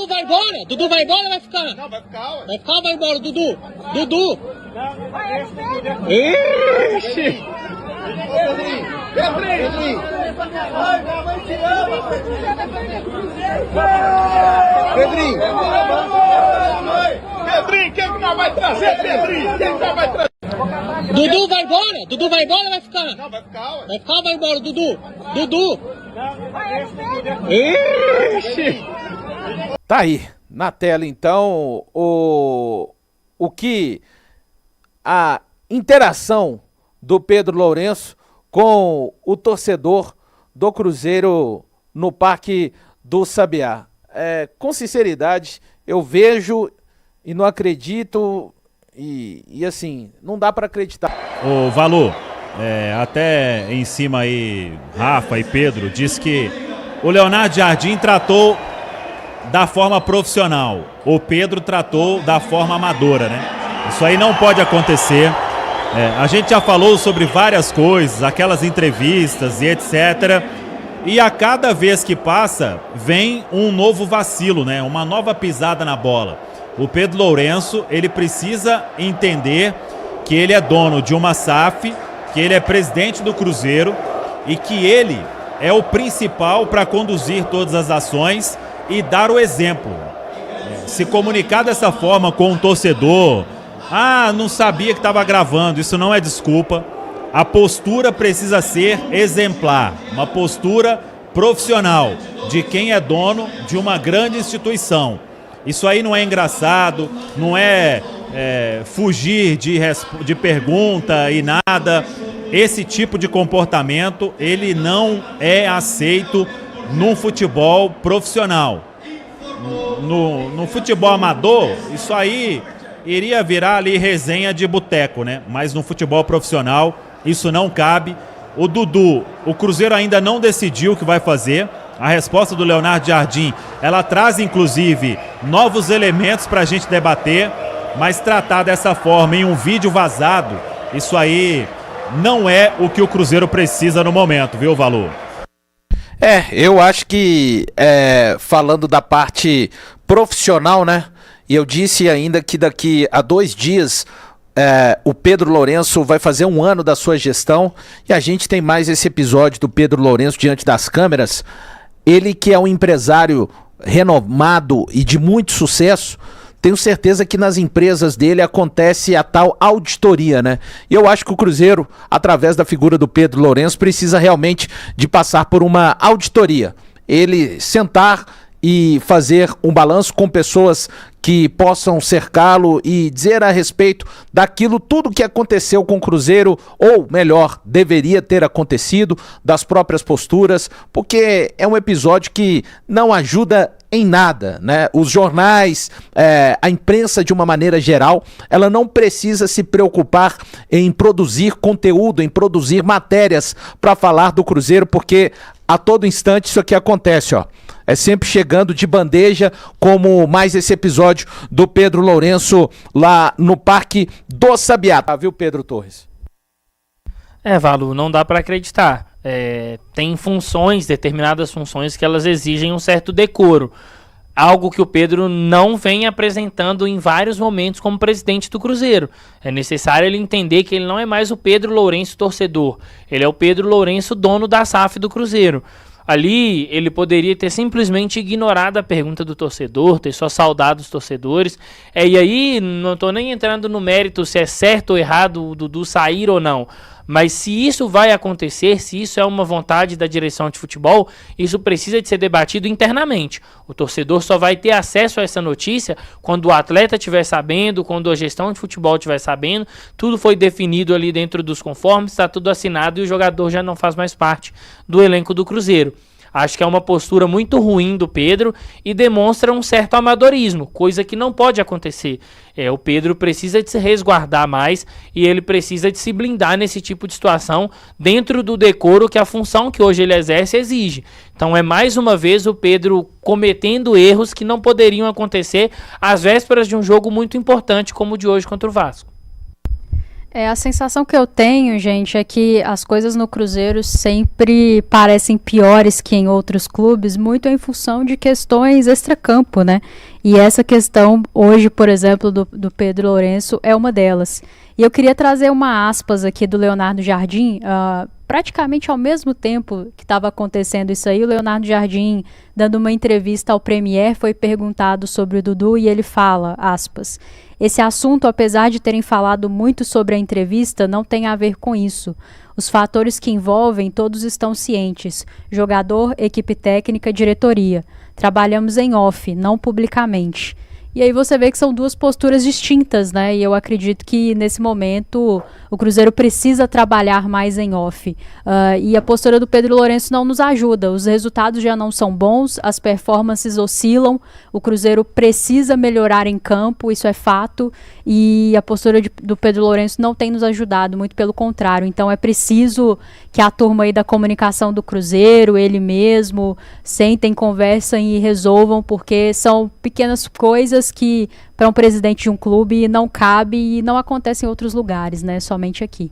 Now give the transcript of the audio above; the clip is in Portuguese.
Dudu vai embora? Dudu vai embora ou vai ficar? Não, vai ficar, ué. Vai ficar ou vai embora, Dudu? Dudu! Ixi! Pedrinho! Pedrinho, quem que nós vai trazer, Pedrinho? Quem que nós vai trazer? Dudu vai embora? Dudu vai embora ou vai ficar? Não, vai ficar, ué. Vai ficar ou vai embora, Dudu? Dudu! Ixi! Tá aí, na tela então, o que a interação do Pedro Lourenço com o torcedor do Cruzeiro no Parque do Sabiá. Com sinceridade, eu vejo e não acredito e assim, não dá para acreditar. Ô Valu, até em cima aí, Rafa e Pedro, diz que o Leonardo Jardim tratou da forma profissional, o Pedro tratou da forma amadora, né? Isso aí não pode acontecer. A gente já falou sobre várias coisas, aquelas entrevistas e etc. E a cada vez que passa, vem um novo vacilo, né? Uma nova pisada na bola. O Pedro Lourenço, ele precisa entender que ele é dono de uma SAF, que ele é presidente do Cruzeiro e que ele é o principal para conduzir todas as ações e dar o exemplo. Se comunicar dessa forma com um torcedor, não sabia que estava gravando, isso não é desculpa. A postura precisa ser exemplar, uma postura profissional de quem é dono de uma grande instituição. Isso aí não é engraçado, não é fugir de pergunta e nada. Esse tipo de comportamento, ele não é aceito num futebol profissional. No futebol amador, isso aí iria virar ali resenha de boteco, né? Mas no futebol profissional, isso não cabe. O Dudu, o Cruzeiro ainda não decidiu o que vai fazer. A resposta do Leonardo Jardim, ela traz inclusive novos elementos para a gente debater, mas tratar dessa forma em um vídeo vazado, isso aí não é o que o Cruzeiro precisa no momento, viu, Valu? Eu acho que, falando da parte profissional, né? E eu disse ainda que daqui a 2 dias o Pedro Lourenço vai fazer 1 ano da sua gestão e a gente tem mais esse episódio do Pedro Lourenço diante das câmeras. Ele que é um empresário renomado e de muito sucesso, tenho certeza que nas empresas dele acontece a tal auditoria, né? E eu acho que o Cruzeiro, através da figura do Pedro Lourenço, precisa realmente de passar por uma auditoria. Ele sentar e fazer um balanço com pessoas que possam cercá-lo e dizer a respeito daquilo tudo que aconteceu com o Cruzeiro, ou melhor, deveria ter acontecido, das próprias posturas, porque é um episódio que não ajuda em nada, né? Os jornais, a imprensa de uma maneira geral, ela não precisa se preocupar em produzir conteúdo, em produzir matérias para falar do Cruzeiro, porque a todo instante isso aqui acontece, ó. É sempre chegando de bandeja, como mais esse episódio do Pedro Lourenço lá no Parque do Sabiá. Viu, Pedro Torres? Valu, não dá para acreditar. Tem funções, determinadas funções que elas exigem um certo decoro. Algo que o Pedro não vem apresentando em vários momentos como presidente do Cruzeiro. É necessário ele entender que ele não é mais o Pedro Lourenço torcedor. Ele é o Pedro Lourenço dono da SAF do Cruzeiro. Ali ele poderia ter simplesmente ignorado a pergunta do torcedor, ter só saudado os torcedores. E aí não estou nem entrando no mérito se é certo ou errado o Dudu sair ou não. Mas se isso vai acontecer, se isso é uma vontade da direção de futebol, isso precisa de ser debatido internamente. O torcedor só vai ter acesso a essa notícia quando o atleta estiver sabendo, quando a gestão de futebol estiver sabendo, tudo foi definido ali dentro dos conformes, está tudo assinado e o jogador já não faz mais parte do elenco do Cruzeiro. Acho que é uma postura muito ruim do Pedro e demonstra um certo amadorismo, coisa que não pode acontecer. O Pedro precisa de se resguardar mais e ele precisa de se blindar nesse tipo de situação dentro do decoro que a função que hoje ele exerce exige. Então é mais uma vez o Pedro cometendo erros que não poderiam acontecer às vésperas de um jogo muito importante como o de hoje contra o Vasco. A sensação que eu tenho, gente, é que as coisas no Cruzeiro sempre parecem piores que em outros clubes, muito em função de questões extracampo, né? E essa questão, hoje, por exemplo, do Pedro Lourenço, é uma delas. E eu queria trazer uma aspas aqui do Leonardo Jardim, praticamente ao mesmo tempo que estava acontecendo isso aí, o Leonardo Jardim, dando uma entrevista ao Premier, foi perguntado sobre o Dudu e ele fala, aspas, esse assunto, apesar de terem falado muito sobre a entrevista, não tem a ver com isso. Os fatores que envolvem, todos estão cientes. Jogador, equipe técnica, diretoria. Trabalhamos em off, não publicamente. E aí você vê que são duas posturas distintas, né? E eu acredito que nesse momento o Cruzeiro precisa trabalhar mais em off. E a postura do Pedro Lourenço não nos ajuda. Os resultados já não são bons, as performances oscilam, o Cruzeiro precisa melhorar em campo, isso é fato. E a postura do Pedro Lourenço não tem nos ajudado, muito pelo contrário. Então é preciso que a turma aí da comunicação do Cruzeiro, ele mesmo, sentem, conversem e resolvam, porque são pequenas coisas que para um presidente de um clube não cabe e não acontece em outros lugares, né? Somente aqui.